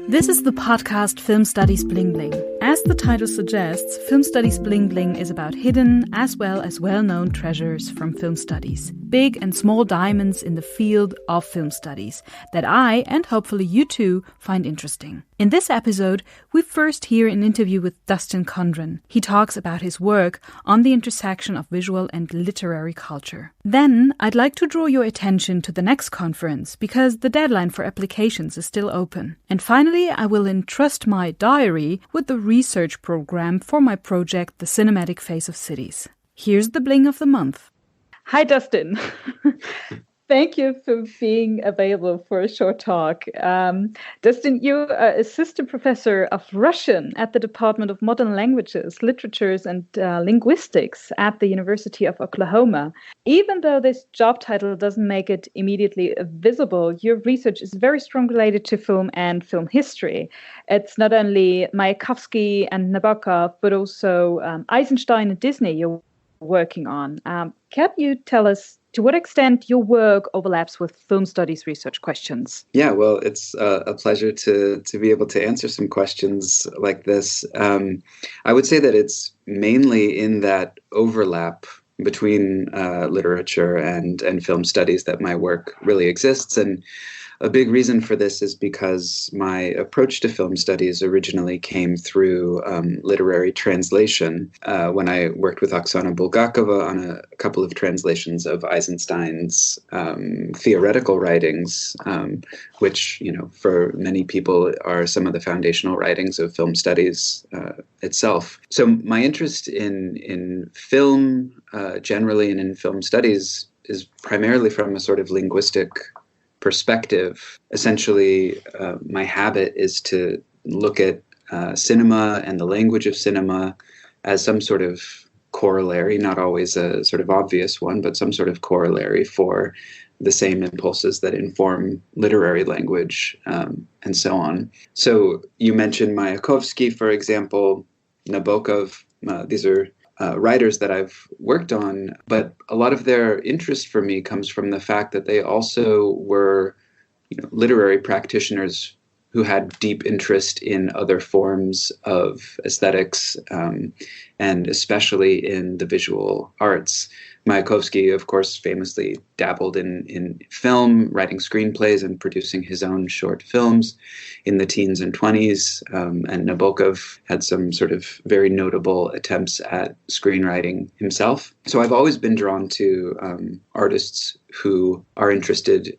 This is the podcast Film Studies Bling Bling. As the title suggests, Film Studies Bling Bling is about hidden as well as well-known treasures from film studies. Big and small diamonds in the field of film studies that I, and hopefully you too, find interesting. In this episode, we first hear an interview with Dustin Condren. He talks about his work on the intersection of visual and literary culture. Then, I'd like to draw your attention to the NECS Conference, because the deadline for applications is still open. And finally, I will entrust my diary with the research program for my project, The Cinematic Face of Cities. Here's the bling of the month. Hi, Dustin. Thank you for being available for a short talk. Dustin, you're assistant professor of Russian at the Department of Modern Languages, Literatures and Linguistics at the University of Oklahoma. Even though this job title doesn't make it immediately visible, your research is very strongly related to film and film history. It's not only Mayakovsky and Nabokov, but also Eisenstein and Disney you're working on. Can you tell us to what extent your work overlaps with film studies research questions? Yeah, well, it's a pleasure to be able to answer some questions like this. I would say that it's mainly in that overlap between literature and film studies that my work really exists. And a big reason for this is because my approach to film studies originally came through literary translation when I worked with Oksana Bulgakova on a couple of translations of Eisenstein's theoretical writings, which, you know, for many people are some of the foundational writings of film studies itself. So my interest in film generally and in film studies is primarily from a sort of linguistic perspective. Essentially, my habit is to look at cinema and the language of cinema as some sort of corollary, not always a sort of obvious one, but some sort of corollary for the same impulses that inform literary language, and so on. So you mentioned Mayakovsky, for example, Nabokov. These are writers that I've worked on, but a lot of their interest for me comes from the fact that they also were, you know, literary practitioners who had deep interest in other forms of aesthetics, and especially in the visual arts. Mayakovsky, of course, famously dabbled in film, writing screenplays and producing his own short films in the teens and 20s. And Nabokov had some sort of very notable attempts at screenwriting himself. So I've always been drawn to artists who are interested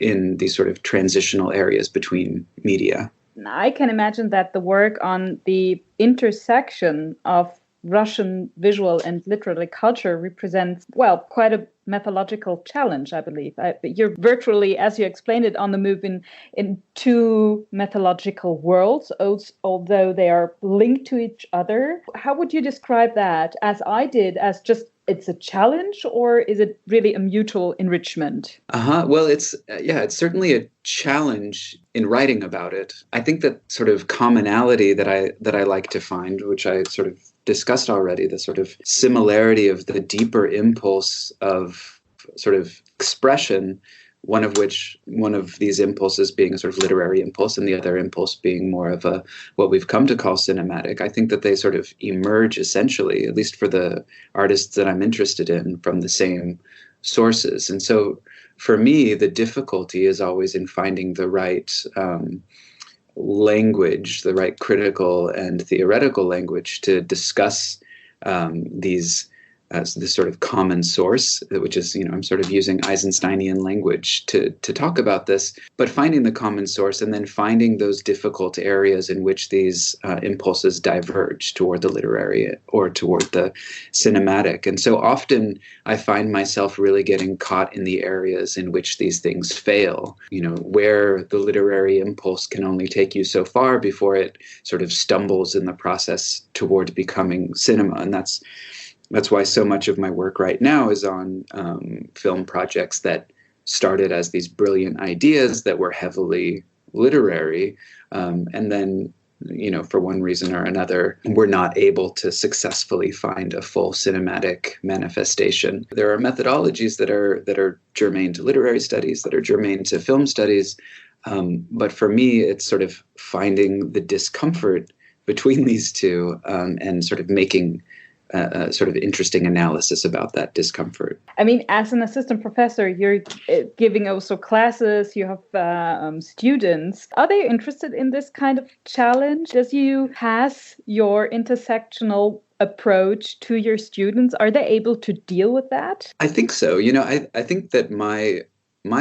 in these sort of transitional areas between media. I can imagine that the work on the intersection of Russian visual and literary culture represents, well, quite a methodological challenge, I believe. You're virtually, as you explained it, on the move in two methodological worlds, although they are linked to each other. How would you describe that, as I did, as just it's a challenge, or is it really a mutual enrichment? Well, it's certainly a challenge in writing about it. I think that sort of commonality that I like to find, which I sort of discussed already, the sort of similarity of the deeper impulse of sort of expression, one of these impulses being a sort of literary impulse and the other impulse being more of what we've come to call cinematic. I think that they sort of emerge essentially, at least for the artists that I'm interested in, from the same sources. And so for me, the difficulty is always in finding the right language, the right critical and theoretical language to discuss these as this sort of common source, which is, you know, I'm sort of using Eisensteinian language to talk about this, but finding the common source and then finding those difficult areas in which these impulses diverge toward the literary or toward the cinematic. And so often I find myself really getting caught in the areas in which these things fail, you know, where the literary impulse can only take you so far before it sort of stumbles in the process toward becoming cinema. And that's why so much of my work right now is on film projects that started as these brilliant ideas that were heavily literary, and then, you know, for one reason or another, we're not able to successfully find a full cinematic manifestation. There are methodologies that are germane to literary studies, that are germane to film studies, But for me, it's sort of finding the discomfort between these two and sort of making a sort of interesting analysis about that discomfort. I mean, as an assistant professor, you're giving also classes, you have students. Are they interested in this kind of challenge? Does you pass your intersectional approach to your students? Are they able to deal with that? I think so. I think that my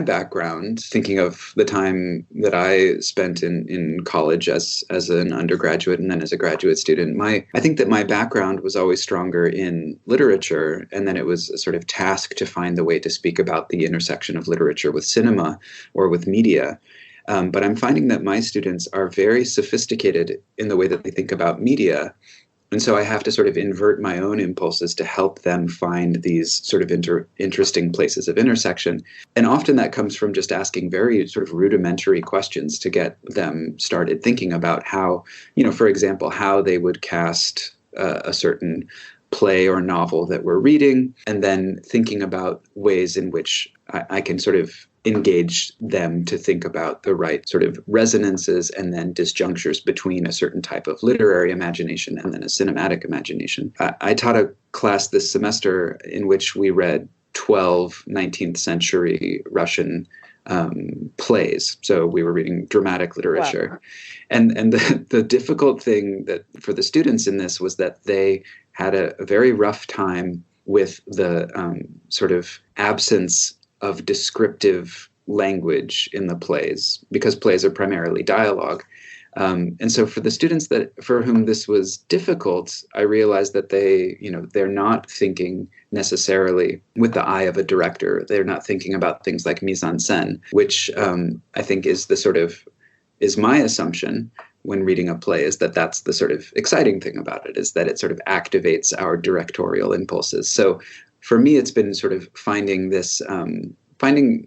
background, thinking of the time that I spent in college as an undergraduate and then as a graduate student, I think that my background was always stronger in literature, and then it was a sort of task to find the way to speak about the intersection of literature with cinema or with media. But I'm finding that my students are very sophisticated in the way that they think about media. And so I have to sort of invert my own impulses to help them find these sort of interesting places of intersection. And often that comes from just asking very sort of rudimentary questions to get them started thinking about how, for example, how they would cast a certain play or novel that we're reading, and then thinking about ways in which I can sort of engage them to think about the right sort of resonances and then disjunctures between a certain type of literary imagination and then a cinematic imagination. I taught a class this semester in which we read 12 19th century Russian plays. So we were reading dramatic literature. Wow. And the difficult thing that for the students in this was that they had a very rough time with the sort of absence of descriptive language in the plays, because plays are primarily dialogue. And so for the students for whom this was difficult, I realized that they're not thinking necessarily with the eye of a director. They're not thinking about things like mise en scène, which I think is my assumption when reading a play, is that that's the sort of exciting thing about it, is that it sort of activates our directorial impulses. So for me, it's been sort of finding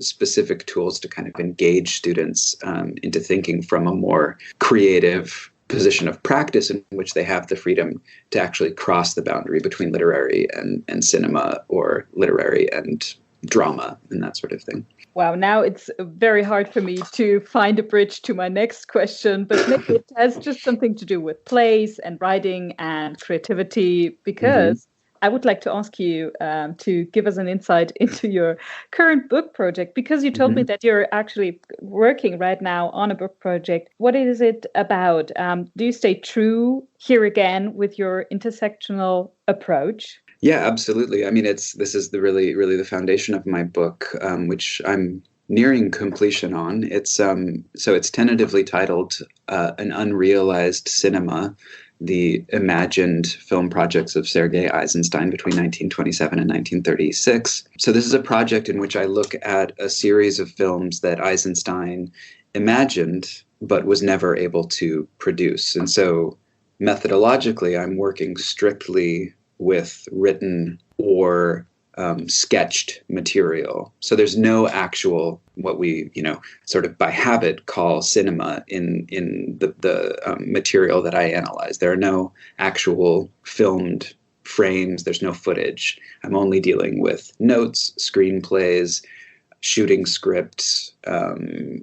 specific tools to kind of engage students into thinking from a more creative position of practice in which they have the freedom to actually cross the boundary between literary and cinema, or literary and drama, and that sort of thing. Wow, now it's very hard for me to find a bridge to my next question, but maybe it has just something to do with plays and writing and creativity, because I would like to ask you to give us an insight into your current book project, because you told me that you're actually working right now on a book project. What is it about? Do you stay true here again with your intersectional approach? Yeah, absolutely. I mean, this is really the foundation of my book, which I'm nearing completion on. It's so it's tentatively titled An Unrealized Cinema: The Imagined Film Projects of Sergei Eisenstein between 1927 and 1936. So this is a project in which I look at a series of films that Eisenstein imagined but was never able to produce. And so methodologically, I'm working strictly with written or sketched material. So there's no actual, what we, sort of by habit call cinema in the material that I analyze. There are no actual filmed frames. There's no footage. I'm only dealing with notes, screenplays, shooting scripts,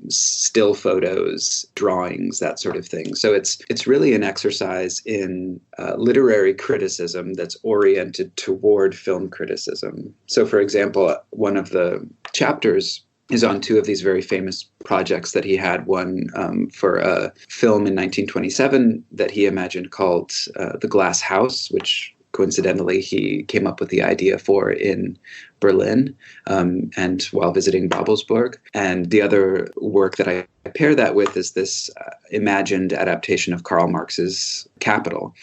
still photos, drawings, that sort of thing. So it's really an exercise in literary criticism that's oriented toward film criticism. So, for example, one of the chapters is on two of these very famous projects that he had. One for a film in 1927 that he imagined called The Glass House, which coincidentally he came up with the idea for in Berlin and while visiting Babelsberg. And the other work that I pair that with is this imagined adaptation of Karl Marx's Capital.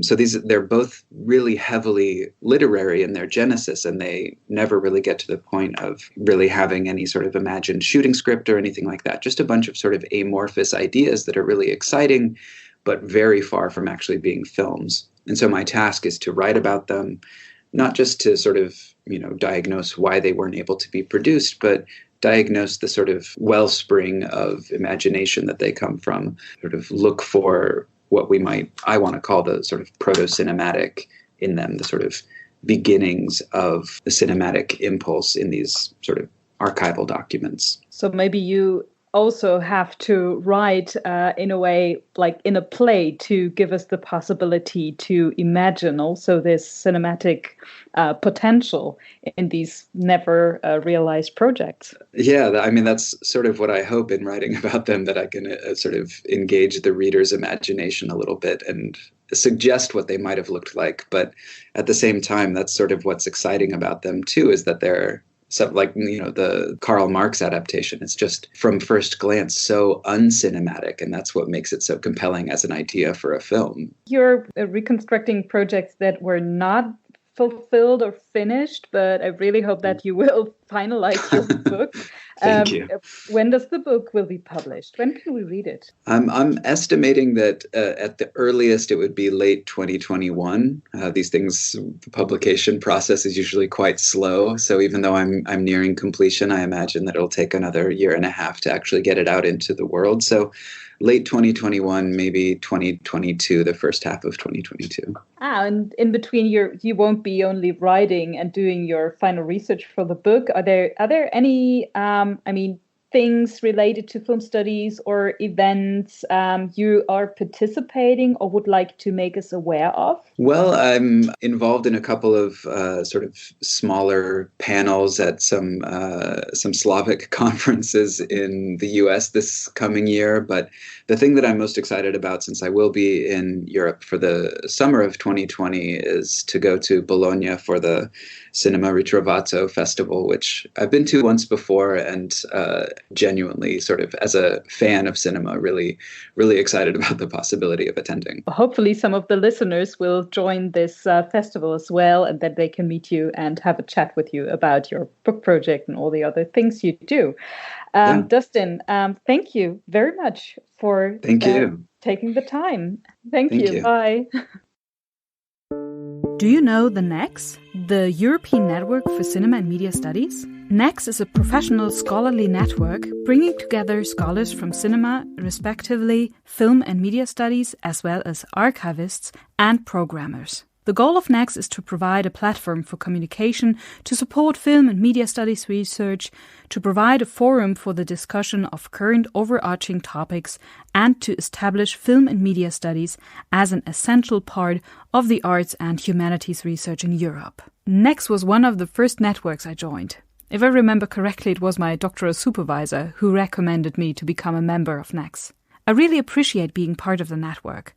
So they're both really heavily literary in their genesis, and they never really get to the point of really having any sort of imagined shooting script or anything like that. Just a bunch of sort of amorphous ideas that are really exciting, but very far from actually being films. And so my task is to write about them, not just to sort of, diagnose why they weren't able to be produced, but diagnose the sort of wellspring of imagination that they come from, sort of look for what I want to call the sort of proto-cinematic in them, the sort of beginnings of the cinematic impulse in these sort of archival documents. So maybe you also have to write in a way, like in a play, to give us the possibility to imagine also this cinematic potential in these never realized projects. Yeah, I mean, that's sort of what I hope in writing about them, that I can sort of engage the reader's imagination a little bit and suggest what they might have looked like. But at the same time, that's sort of what's exciting about them too, is that they're like, the Karl Marx adaptation. It's just from first glance so uncinematic, and that's what makes it so compelling as an idea for a film. You're reconstructing projects that were not fulfilled or finished, but I really hope that you will finalize your book. Thank you. When does the book will be published? When can we read it? I'm estimating that at the earliest it would be late 2021. These things, the publication process is usually quite slow. So even though I'm nearing completion, I imagine that it'll take another year and a half to actually get it out into the world. So late 2021, maybe 2022, the first half of 2022. And in between, you won't be only writing and doing your final research for the book. Are there any things related to film studies or events you are participating or would like to make us aware of? Well, I'm involved in a couple of sort of smaller panels at some Slavic conferences in the US this coming year. But the thing that I'm most excited about, since I will be in Europe for the summer of 2020, is to go to Bologna for the Cinema Ritrovato Festival, which I've been to once before, and genuinely, sort of as a fan of cinema, really, really excited about the possibility of attending. Hopefully some of the listeners will join this festival as well, and that they can meet you and have a chat with you about your book project and all the other things you do. Dustin, thank you very much for taking the time. Thank you. Bye. Do you know the NECS, the European Network for Cinema and Media Studies? NECS is a professional scholarly network bringing together scholars from cinema, respectively film and media studies, as well as archivists and programmers. The goal of NECS is to provide a platform for communication, to support film and media studies research, to provide a forum for the discussion of current overarching topics, and to establish film and media studies as an essential part of the arts and humanities research in Europe. NECS was one of the first networks I joined. If I remember correctly, it was my doctoral supervisor who recommended me to become a member of NECS. I really appreciate being part of the network.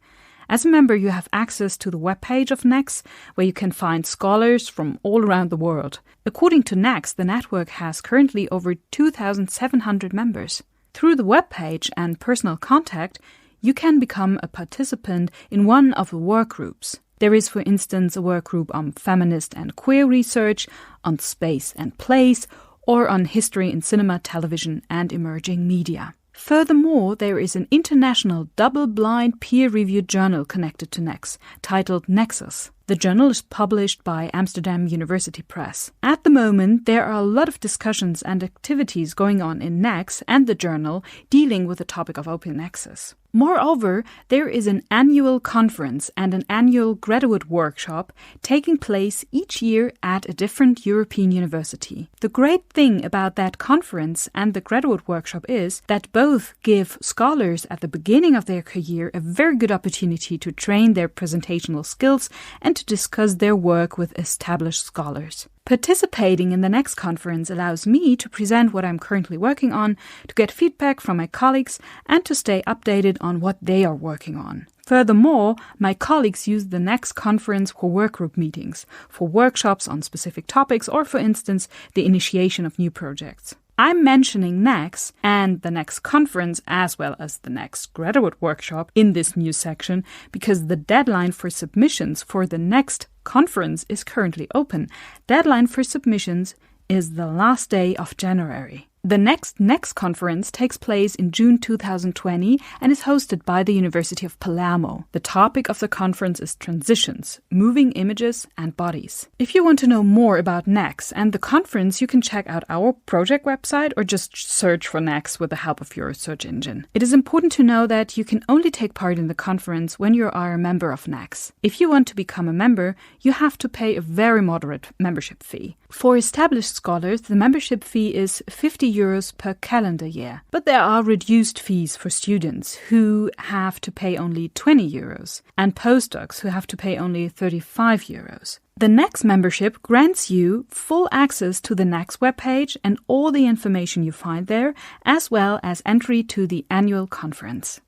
As a member, you have access to the webpage of NECS, where you can find scholars from all around the world. According to NECS, the network has currently over 2,700 members. Through the webpage and personal contact, you can become a participant in one of the work groups. There is, for instance, a work group on feminist and queer research, on space and place, or on history in cinema, television, and emerging media. Furthermore, there is an international double-blind peer-reviewed journal connected to NECS, titled Nexus. The journal is published by Amsterdam University Press. At the moment, there are a lot of discussions and activities going on in NECS and the journal dealing with the topic of open access. Moreover, there is an annual conference and an annual graduate workshop taking place each year at a different European university. The great thing about that conference and the graduate workshop is that both give scholars at the beginning of their career a very good opportunity to train their presentational skills and to discuss their work with established scholars. Participating in the NECS conference allows me to present what I'm currently working on, to get feedback from my colleagues, and to stay updated on what they are working on. Furthermore, my colleagues use the NECS conference for workgroup meetings, for workshops on specific topics, or for instance, the initiation of new projects. I'm mentioning NECS and the NECS conference as well as the NECS graduate workshop in this new section because the deadline for submissions for the next conference is currently open. Deadline for submissions is the last day of January. The next NECS conference takes place in June 2020 and is hosted by the University of Palermo. The topic of the conference is transitions, moving images and bodies. If you want to know more about NECS and the conference, you can check out our project website or just search for NECS with the help of your search engine. It is important to know that you can only take part in the conference when you are a member of NECS. If you want to become a member, you have to pay a very moderate membership fee. For established scholars, the membership fee is €50 per calendar year, but there are reduced fees for students who have to pay only €20 and postdocs who have to pay only €35. The NECS membership grants you full access to the NECS webpage and all the information you find there, as well as entry to the annual conference.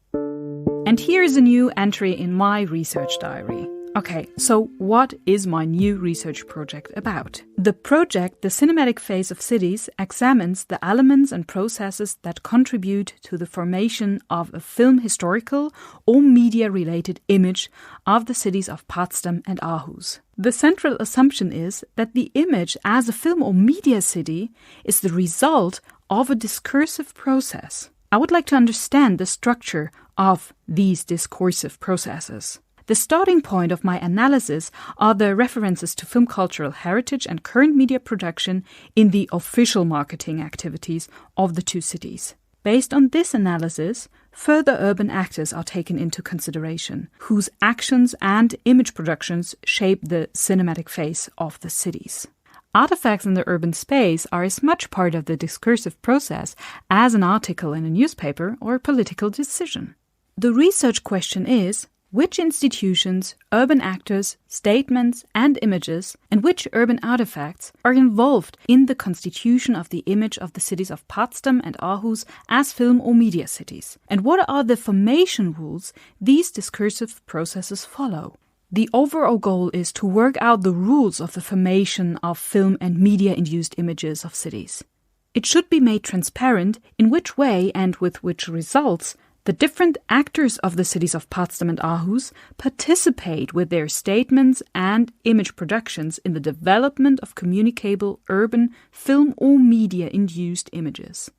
And here is a new entry in my research diary. Okay, so what is my new research project about? The project, The Cinematic Phase of Cities, examines the elements and processes that contribute to the formation of a film historical or media-related image of the cities of Potsdam and Aarhus. The central assumption is that the image as a film or media city is the result of a discursive process. I would like to understand the structure of these discursive processes. The starting point of my analysis are the references to film cultural heritage and current media production in the official marketing activities of the two cities. Based on this analysis, further urban actors are taken into consideration, whose actions and image productions shape the cinematic face of the cities. Artifacts in the urban space are as much part of the discursive process as an article in a newspaper or a political decision. The research question is, which institutions, urban actors, statements and images, and which urban artifacts are involved in the constitution of the image of the cities of Potsdam and Aarhus as film or media cities? And what are the formation rules these discursive processes follow? The overall goal is to work out the rules of the formation of film and media-induced images of cities. It should be made transparent in which way and with which results the different actors of the cities of Potsdam and Aarhus participate with their statements and image productions in the development of communicable urban film or media-induced images,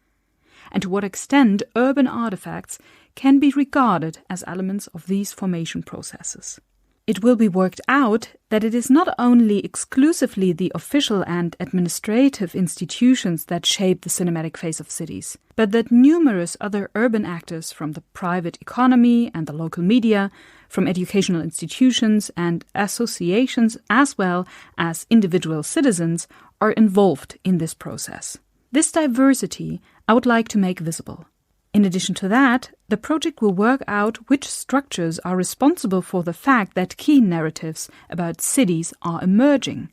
and to what extent urban artifacts can be regarded as elements of these formation processes. It will be worked out that it is not only exclusively the official and administrative institutions that shape the cinematic face of cities, but that numerous other urban actors from the private economy and the local media, from educational institutions and associations, as well as individual citizens, are involved in this process. This diversity I would like to make visible. In addition to that, the project will work out which structures are responsible for the fact that key narratives about cities are emerging,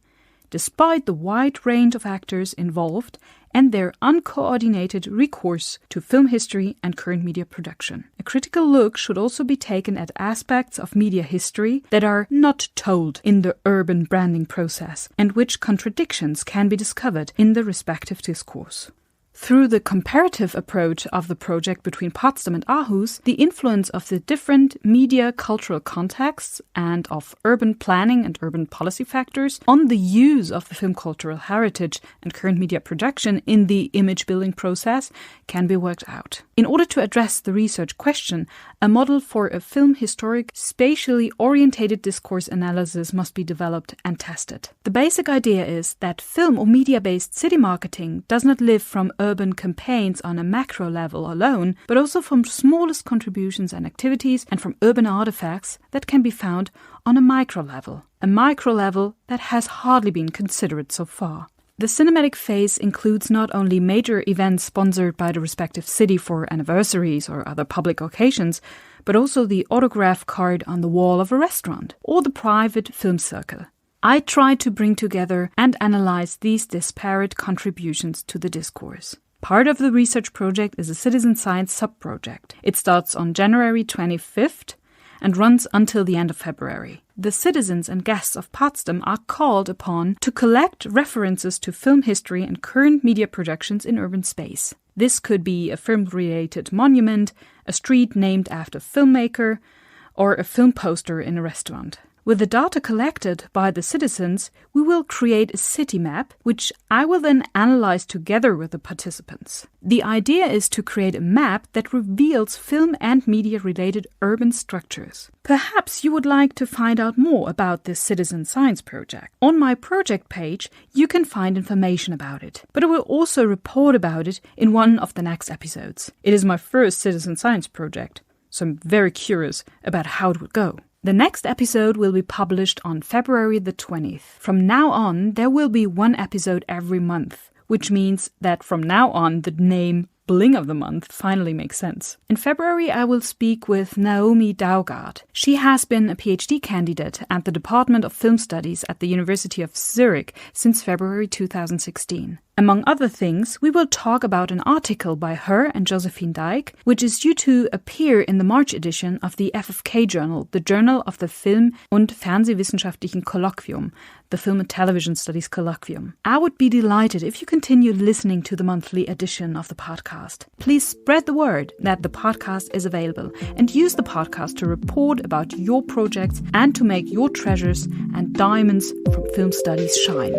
despite the wide range of actors involved and their uncoordinated recourse to film history and current media production. A critical look should also be taken at aspects of media history that are not told in the urban branding process and which contradictions can be discovered in the respective discourse. Through the comparative approach of the project between Potsdam and Aarhus, the influence of the different media cultural contexts and of urban planning and urban policy factors on the use of the film cultural heritage and current media production in the image building process can be worked out. In order to address the research question, a model for a film historic, spatially orientated discourse analysis must be developed and tested. The basic idea is that film or media-based city marketing does not live from urban campaigns on a macro level alone, but also from smallest contributions and activities and from urban artifacts that can be found on a micro level that has hardly been considered so far. The cinematic phase includes not only major events sponsored by the respective city for anniversaries or other public occasions, but also the autograph card on the wall of a restaurant or the private film circle. I tried to bring together and analyze these disparate contributions to the discourse. Part of the research project is a citizen science sub-project. It starts on January 25th and runs until the end of February. The citizens and guests of Potsdam are called upon to collect references to film history and current media productions in urban space. This could be a film-related monument, a street named after a filmmaker, or a film poster in a restaurant. With the data collected by the citizens, we will create a city map, which I will then analyze together with the participants. The idea is to create a map that reveals film and media-related urban structures. Perhaps you would like to find out more about this citizen science project. On my project page, you can find information about it, but I will also report about it in one of the next episodes. It is my first citizen science project, so I'm very curious about how it would go. The next episode will be published on February the 20th. From now on, there will be one episode every month, which means that from now on, the name Bling of the Month finally makes sense. In February, I will speak with Naomi Daugard. She has been a PhD candidate at the Department of Film Studies at the University of Zurich since February 2016. Among other things, we will talk about an article by her and Josephine Dyke, which is due to appear in the March edition of the FFK Journal, the Journal of the Film- und Fernsehwissenschaftlichen Kolloquium, the Film and Television Studies Colloquium. I would be delighted if you continue listening to the monthly edition of the podcast. Please spread the word that the podcast is available and use the podcast to report about your projects and to make your treasures and diamonds from film studies shine.